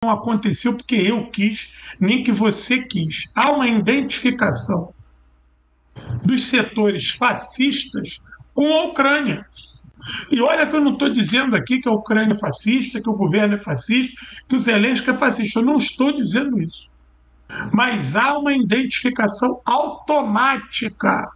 não aconteceu porque eu quis, nem que você quis. Há uma identificação dos setores fascistas com a Ucrânia. E olha que eu não estou dizendo aqui que a Ucrânia é fascista, que o governo é fascista, que o Zelensky é fascista. Eu não estou dizendo isso. Mas há uma identificação automática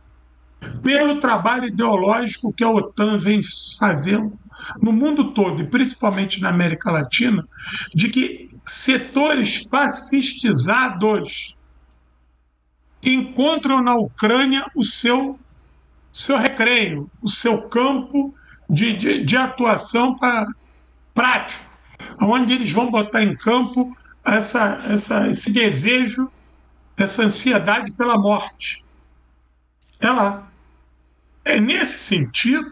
pelo trabalho ideológico que a OTAN vem fazendo no mundo todo, e principalmente na América Latina, de que setores fascistizados encontram na Ucrânia o seu recreio, o seu campo de atuação prático, onde eles vão botar em campo esse desejo, essa ansiedade pela morte. É lá. É nesse sentido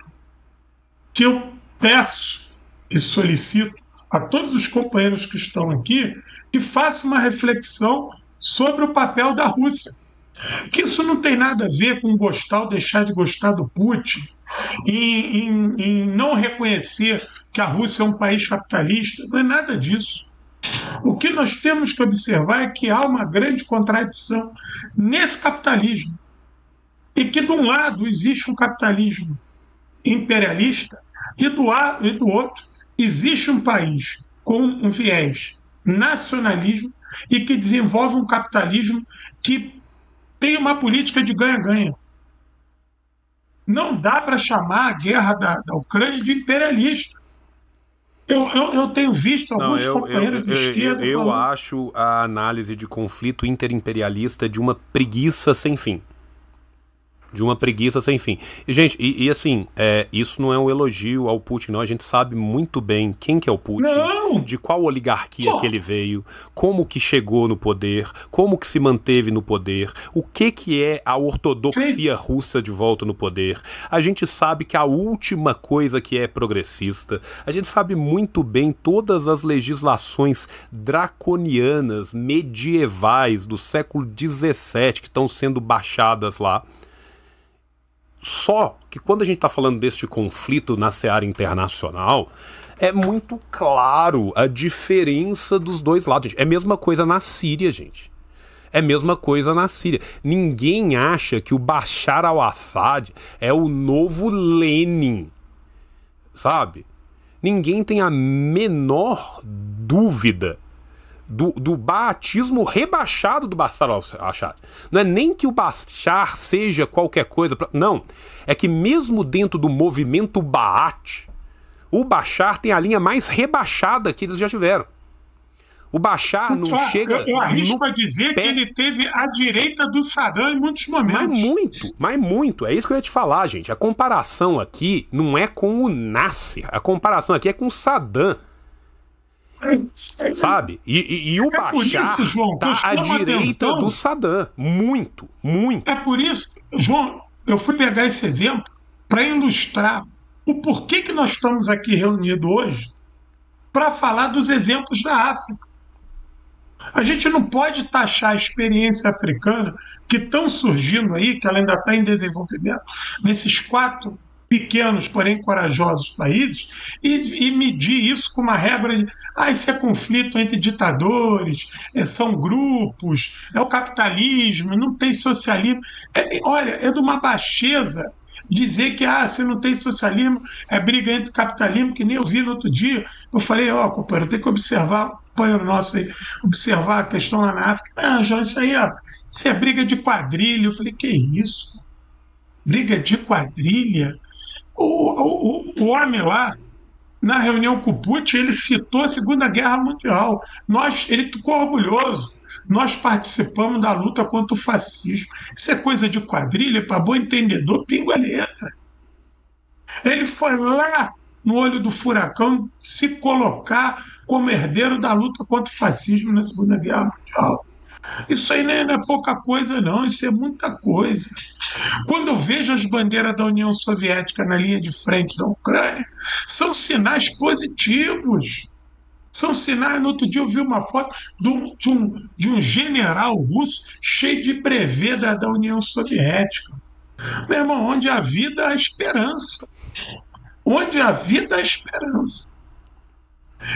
que eu peço e solicito a todos os companheiros que estão aqui que façam uma reflexão sobre o papel da Rússia. Que isso não tem nada a ver com gostar ou deixar de gostar do Putin, em não reconhecer que a Rússia é um país capitalista, não é nada disso. O que nós temos que observar é que há uma grande contradição nesse capitalismo. E que, de um lado, existe um capitalismo imperialista e do outro, existe um país com um viés nacionalismo e que desenvolve um capitalismo que tem uma política de ganha-ganha. Não dá para chamar a guerra da Ucrânia de imperialista. Eu tenho visto alguns companheiros de esquerda eu falando... acho a análise de conflito interimperialista de uma preguiça sem fim. De uma preguiça sem fim. E, gente, assim, isso não é um elogio ao Putin, não. A gente sabe muito bem quem que é o Putin, Não. de qual oligarquia que ele veio, como que chegou no poder, como que se manteve no poder, o que é a ortodoxia russa de volta no poder. A gente sabe que a última coisa que é progressista, a gente sabe muito bem todas as legislações draconianas, medievais do século XVII que estão sendo baixadas lá. Só que quando a gente está falando deste conflito na seara internacional, é muito claro a diferença dos dois lados. Gente. É a mesma coisa na Síria, gente. É a mesma coisa na Síria. Ninguém acha que o Bashar al-Assad é o novo Lenin, sabe? Ninguém tem a menor dúvida do batismo rebaixado do Bashar al-Assad. Não é nem que o Bashar seja qualquer coisa. Não. É que mesmo dentro do movimento Baath, o Bashar tem a linha mais rebaixada que eles já tiveram. O Bashar não chega... Eu arrisco a dizer que ele teve a direita do Saddam em muitos momentos. Mas muito. É isso que eu ia te falar, gente. A comparação aqui não é com o Nasser. A comparação aqui é com o Saddam. Sabe? E o Bashar está à direita do Saddam. Muito. É por isso, João, eu fui pegar esse exemplo para ilustrar o porquê que nós estamos aqui reunidos hoje para falar dos exemplos da África. A gente não pode taxar a experiência africana que estão surgindo aí, que ela ainda está em desenvolvimento, nesses 4 pequenos, porém corajosos países, e medir isso com uma regra de isso é conflito entre ditadores, são grupos, é o capitalismo, não tem socialismo. Olha, é de uma baixeza dizer que se não tem socialismo, é briga entre capitalismo, que nem eu vi no outro dia. Eu falei, companheiro, tem que observar, companheiro nosso aí, observar a questão lá na África. João, isso aí, isso é briga de quadrilha. Eu falei, que isso? Briga de quadrilha? O homem lá, na reunião com o Putin, ele citou a Segunda Guerra Mundial. Ele ficou orgulhoso. Nós participamos da luta contra o fascismo. Isso é coisa de quadrilha, para bom entendedor, pinga a letra. Ele foi lá no olho do furacão se colocar como herdeiro da luta contra o fascismo na Segunda Guerra Mundial. Isso aí não é pouca coisa, não. Isso é muita coisa. Quando eu vejo as bandeiras da União Soviética na linha de frente da Ucrânia, são sinais positivos. São sinais. No outro dia eu vi uma foto de um general russo cheio de brevê da União Soviética. Meu irmão, onde há vida, há esperança. Onde há vida, há esperança.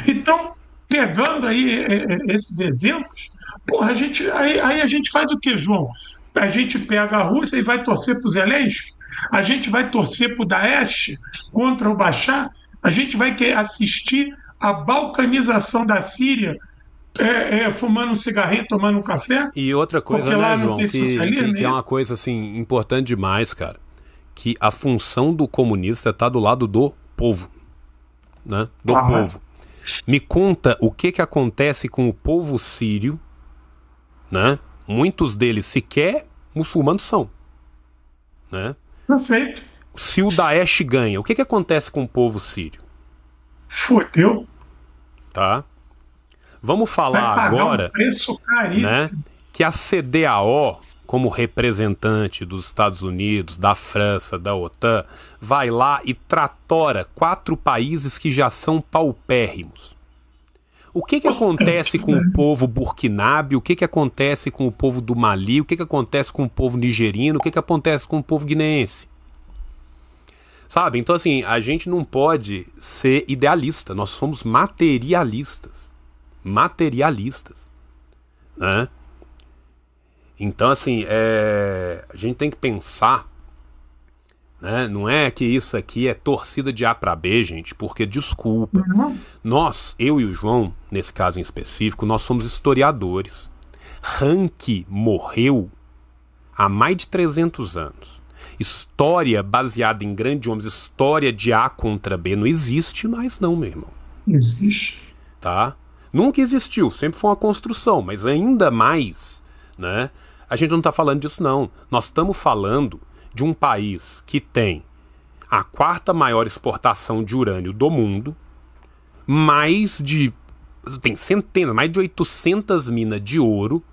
Então, pegando aí esses exemplos, porra, aí a gente faz o quê, João? A gente pega a Rússia e vai torcer para o Zelensky? A gente vai torcer para o Daesh contra o Bashar? A gente vai assistir a balcanização da Síria fumando um cigarrinho, tomando um café? E outra coisa, Porque lá né, não João, tem socialismo, que é uma coisa assim importante demais, cara, que a função do comunista está do lado do povo, né? Do povo. Me conta o que acontece com o povo sírio, né? Muitos deles sequer muçulmanos são, né? Perfeito. Se o Daesh ganha, o que acontece com o povo sírio? Fodeu. Tá? Vamos falar agora, um preço caríssimo, né, que a CDAO, como representante dos Estados Unidos, da França, da OTAN, vai lá e tratora 4 países que já são paupérrimos. O que acontece com o povo burkinabé? O que acontece com o povo do Mali? O que acontece com o povo nigerino? O que acontece com o povo guineense? Sabe? Então, assim, a gente não pode ser idealista. Nós somos materialistas. Materialistas. Né? Então, assim, a gente tem que pensar, né? Não é que isso aqui é torcida de A para B, gente, porque, desculpa, eu e o João, nesse caso em específico, nós somos historiadores. Ranke morreu há mais de 300 anos. História baseada em grandes homens, história de A contra B, não existe mais não, meu irmão. Existe. Tá? Nunca existiu, sempre foi uma construção, mas ainda mais, né? A gente não está falando disso não. Nós estamos falando de um país que tem a 4ª maior exportação de urânio do mundo, tem centenas, mais de 800 minas de ouro,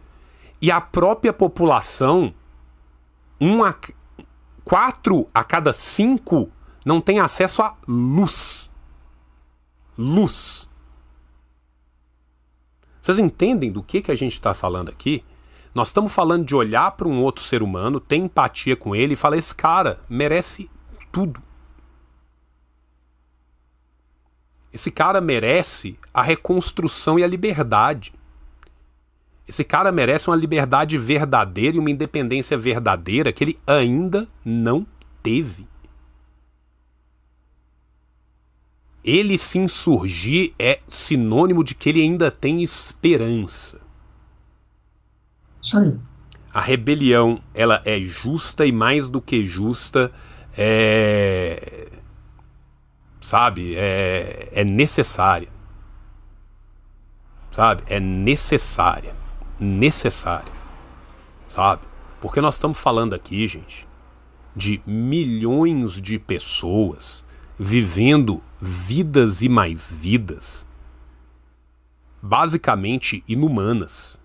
e a própria população, 4 a cada 5 não tem acesso a luz. Luz. Vocês entendem do que a gente está falando aqui? Nós estamos falando de olhar para um outro ser humano, ter empatia com ele e falar: esse cara merece tudo. Esse cara merece a reconstrução e a liberdade. Esse cara merece uma liberdade verdadeira e uma independência verdadeira que ele ainda não teve. Ele se insurgir é sinônimo de que ele ainda tem esperança. Isso aí. A rebelião, ela é justa e mais do que justa, sabe, é necessária. Sabe, é necessária, sabe? Porque nós estamos falando aqui, gente, de milhões de pessoas vivendo vidas e mais vidas basicamente inumanas,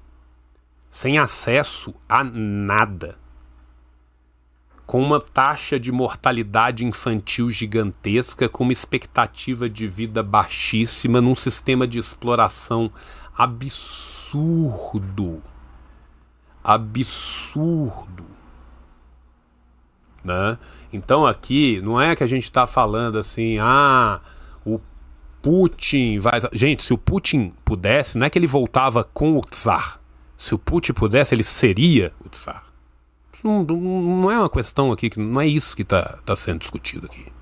sem acesso a nada, com uma taxa de mortalidade infantil gigantesca, com uma expectativa de vida baixíssima, num sistema de exploração absurdo. Absurdo. Né? Então aqui não é que a gente está falando assim, o Putin vai... Gente, se o Putin pudesse, não é que ele voltava com o Tsar. Se o Putin pudesse, ele seria o Tsar. Não é uma questão aqui, não é isso que está sendo discutido aqui.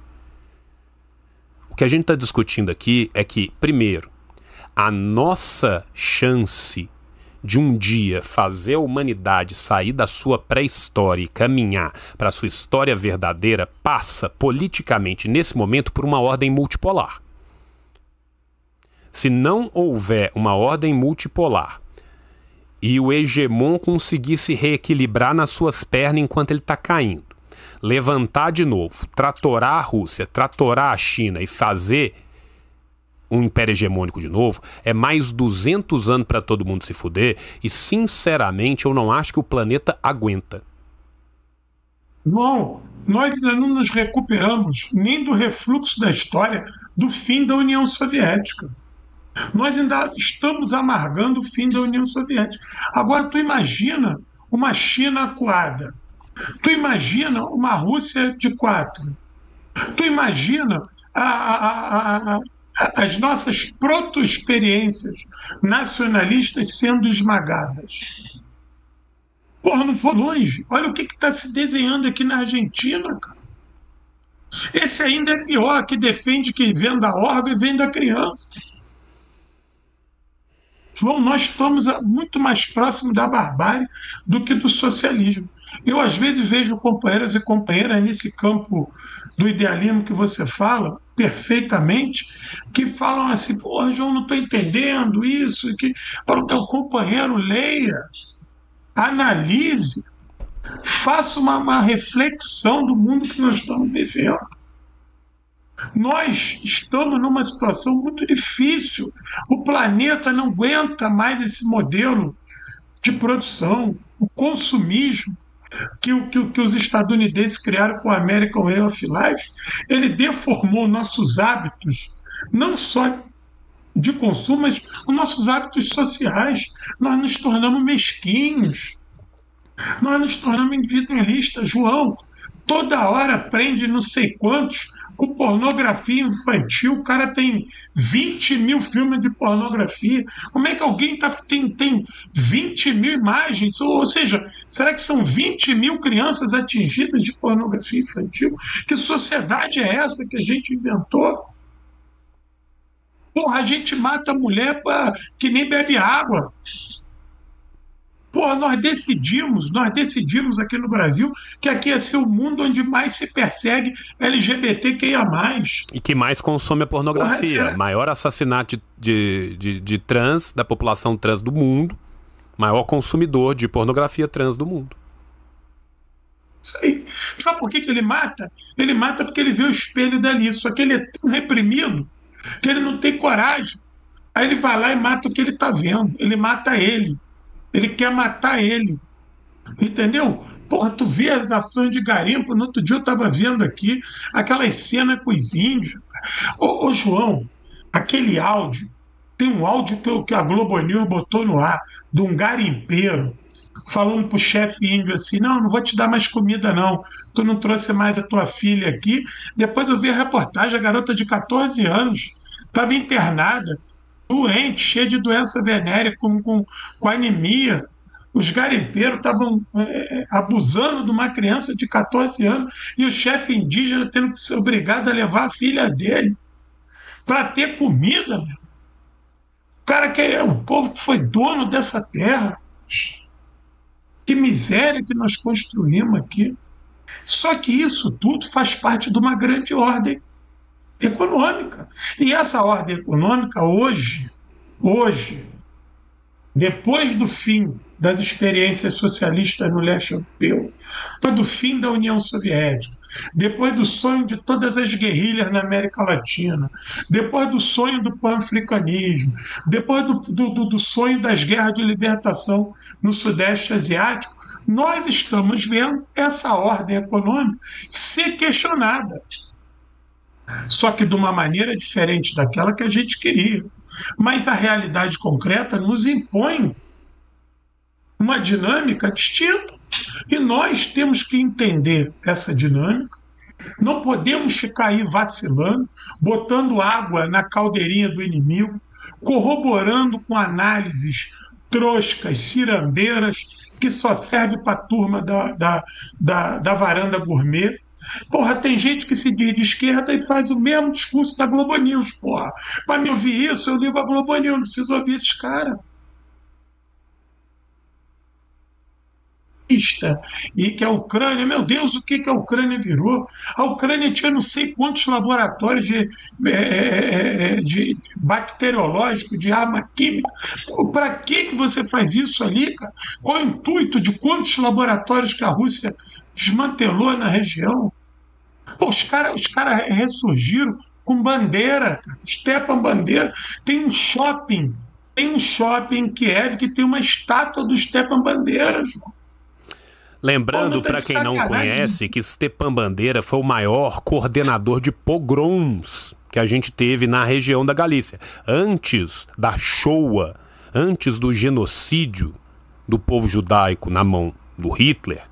O que a gente está discutindo aqui é que, primeiro, a nossa chance de um dia fazer a humanidade sair da sua pré-história e caminhar para a sua história verdadeira passa, politicamente, nesse momento, por uma ordem multipolar. Se não houver uma ordem multipolar e o hegemon conseguir se reequilibrar nas suas pernas enquanto ele está caindo, levantar de novo, tratorar a Rússia, tratorar a China e fazer um império hegemônico de novo, é mais 200 anos para todo mundo se fuder, e sinceramente eu não acho que o planeta aguenta. Bom, nós ainda não nos recuperamos nem do refluxo da história do fim da União Soviética. Nós ainda estamos amargando o fim da União Soviética. Agora, tu imagina uma China acuada. Tu imagina uma Rússia de 4. Tu imagina as nossas proto-experiências nacionalistas sendo esmagadas. Porra, não for longe. Olha o que está se desenhando aqui na Argentina, cara. Esse ainda é pior, que defende que venda órgão e venda criança. João, nós estamos muito mais próximos da barbárie do que do socialismo. Eu, às vezes, vejo companheiros e companheiras nesse campo do idealismo que você fala, perfeitamente, que falam assim, porra, João, não estou entendendo isso. Que... Falo, meu companheiro, leia, analise, faça uma reflexão do mundo que nós estamos vivendo. Nós estamos numa situação muito difícil. O planeta não aguenta mais esse modelo de produção, o consumismo que os estadunidenses criaram com o American Way of Life. Ele deformou nossos hábitos, não só de consumo, mas os nossos hábitos sociais. Nós nos tornamos mesquinhos, nós nos tornamos individualistas. João, toda hora prende não sei quantos com pornografia infantil. O cara tem 20 mil filmes de pornografia. Como é que alguém tem 20 mil imagens? Ou seja, será que são 20 mil crianças atingidas de pornografia infantil? Que sociedade é essa que a gente inventou? Porra, a gente mata a mulher que nem bebe água. Porra, nós decidimos aqui no Brasil que aqui ia ser o mundo onde mais se persegue LGBTQIA+. E que mais consome a pornografia. Porra, maior assassinato de trans, da população trans do mundo. Maior consumidor de pornografia trans do mundo. Isso aí. Sabe por que ele mata? Ele mata porque ele vê o espelho dali. Só que ele é tão reprimido que ele não tem coragem. Aí ele vai lá e mata o que ele está vendo. Ele mata ele. Ele quer matar ele. Entendeu? Porra, tu vê as ações de garimpo. No outro dia eu estava vendo aqui aquelas cenas com os índios. Ô João, aquele áudio, tem um áudio que a Globo News botou no ar, de um garimpeiro, falando pro chefe índio assim, não vou te dar mais comida não, tu não trouxe mais a tua filha aqui. Depois eu vi a reportagem, a garota de 14 anos, estava internada, doente, cheia de doença venérea, com anemia. Os garimpeiros estavam abusando de uma criança de 14 anos e o chefe indígena tendo que ser obrigado a levar a filha dele para ter comida. Meu. O povo que foi dono dessa terra. Que miséria que nós construímos aqui. Só que isso tudo faz parte de uma grande ordem econômica. E essa ordem econômica hoje, depois do fim das experiências socialistas no leste europeu, depois do fim da União Soviética, depois do sonho de todas as guerrilhas na América Latina, depois do sonho do pan-africanismo, depois do sonho das guerras de libertação no Sudeste Asiático, nós estamos vendo essa ordem econômica ser questionada. Só que de uma maneira diferente daquela que a gente queria. Mas a realidade concreta nos impõe uma dinâmica distinta. E nós temos que entender essa dinâmica. Não podemos ficar aí vacilando, botando água na caldeirinha do inimigo, corroborando com análises troscas, cirandeiras, que só serve para a turma da varanda gourmet. Porra, tem gente que se diz de esquerda e faz o mesmo discurso da Globo News, porra. Para me ouvir isso, eu ligo a Globo News, não preciso ouvir esses caras. E que a Ucrânia, meu Deus, o que a Ucrânia virou? A Ucrânia tinha não sei quantos laboratórios de bacteriológico, de arma química. Para que você faz isso ali, cara? Qual é o intuito de quantos laboratórios que a Rússia desmantelou na região? Pô, os cara ressurgiram com bandeira, cara. Stepan Bandeira. Tem um shopping em Kiev que tem uma estátua do Stepan Bandeira, João. Lembrando, para quem não conhece, que Stepan Bandeira foi o maior coordenador de pogroms que a gente teve na região da Galícia. Antes da Shoah, antes do genocídio do povo judaico na mão do Hitler,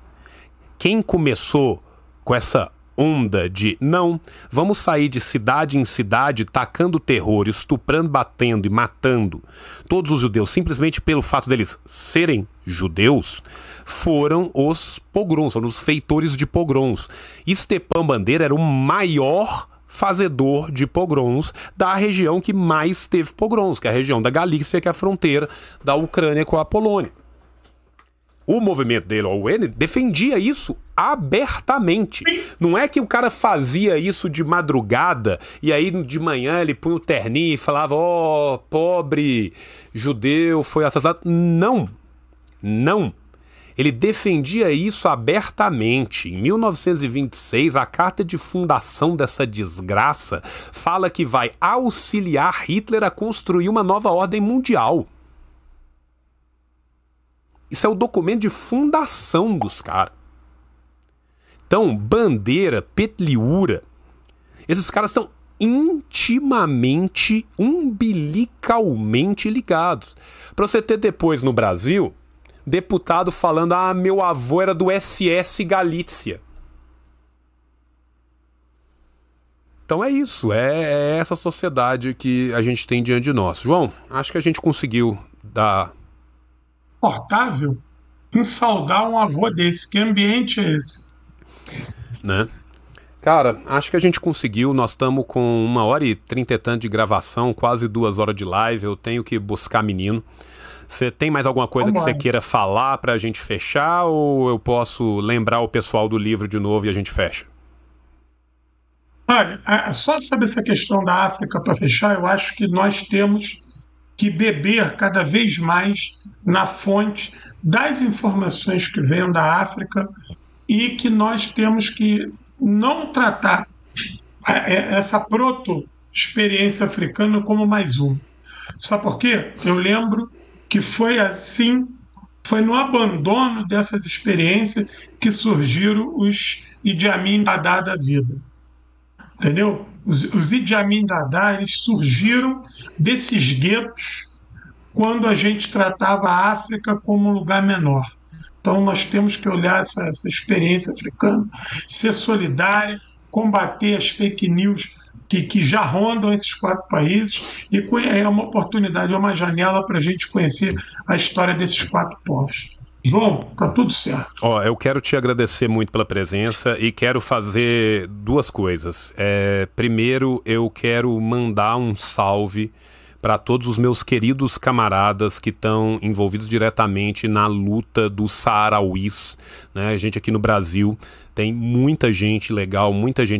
quem começou com essa onda de não, vamos sair de cidade em cidade tacando terror, estuprando, batendo e matando todos os judeus simplesmente pelo fato deles serem judeus, foram os pogroms, foram os feitores de pogroms. Stepan Bandeira era o maior fazedor de pogroms da região que mais teve pogroms, que é a região da Galícia, que é a fronteira da Ucrânia com a Polônia. O movimento dele, o UN, defendia isso abertamente. Não é que o cara fazia isso de madrugada e aí de manhã ele punha o terninho e falava, ó, pobre judeu foi assassinado. Não. Não. Ele defendia isso abertamente. Em 1926, a carta de fundação dessa desgraça fala que vai auxiliar Hitler a construir uma nova ordem mundial. Isso é o documento de fundação dos caras. Então, Bandeira, Petliura, esses caras são intimamente, umbilicalmente ligados. Para você ter depois no Brasil, deputado falando, meu avô era do SS Galícia. Então é isso, é essa sociedade que a gente tem diante de nós. João, acho que a gente conseguiu dar... Confortável em saudar um avô desse. Que ambiente é esse? Né? Cara, acho que a gente conseguiu. Nós estamos com 1h30 e tanto de gravação, quase 2 horas de live. Eu tenho que buscar menino. Você tem mais alguma coisa que você queira falar pra gente fechar? Ou eu posso lembrar o pessoal do livro de novo e a gente fecha? Olha, só sobre essa questão da África para fechar, eu acho que nós temos que beber cada vez mais na fonte das informações que vêm da África e que nós temos que não tratar essa proto-experiência africana como mais uma. Sabe por quê? Eu lembro que foi assim, foi no abandono dessas experiências que surgiram os Idi Amin Dada da vida. Entendeu? Os Idi Amin Dada, eles surgiram desses guetos quando a gente tratava a África como um lugar menor. Então nós temos que olhar essa experiência africana, ser solidária, combater as fake news que já rondam esses 4 países, e é uma oportunidade, é uma janela para a gente conhecer a história desses 4 povos. João, tá tudo certo. Eu quero te agradecer muito pela presença e quero fazer 2 coisas. Primeiro, eu quero mandar um salve para todos os meus queridos camaradas que estão envolvidos diretamente na luta dos saarauís, né? A gente aqui no Brasil tem muita gente legal, muita gente